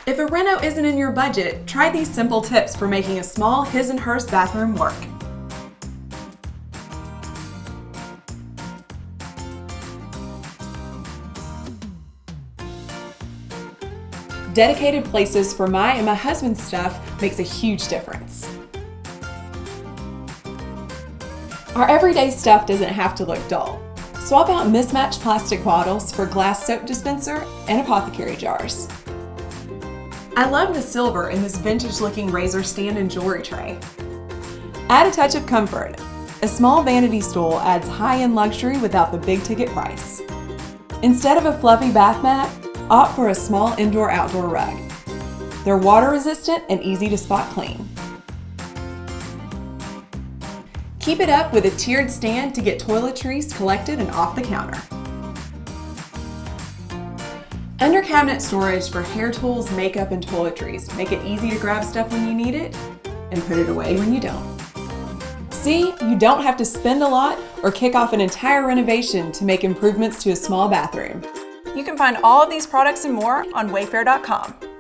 If a reno isn't in your budget, try these simple tips for making a small his and hers bathroom work. Dedicated places for my and my husband's stuff makes a huge difference. Our everyday stuff doesn't have to look dull. Swap out mismatched plastic bottles for glass soap dispenser and apothecary jars. I love the silver in this vintage-looking razor stand and jewelry tray. Add a touch of comfort. A small vanity stool adds high-end luxury without the big-ticket price. Instead of a fluffy bath mat, opt for a small indoor-outdoor rug. They're water-resistant and easy to spot clean. Keep it up with a tiered stand to get toiletries collected and off the counter. Under cabinet storage for hair tools, makeup, and toiletries. Make it easy to grab stuff when you need it and put it away when you don't. See, you don't have to spend a lot or kick off an entire renovation to make improvements to a small bathroom. You can find all of these products and more on Wayfair.com.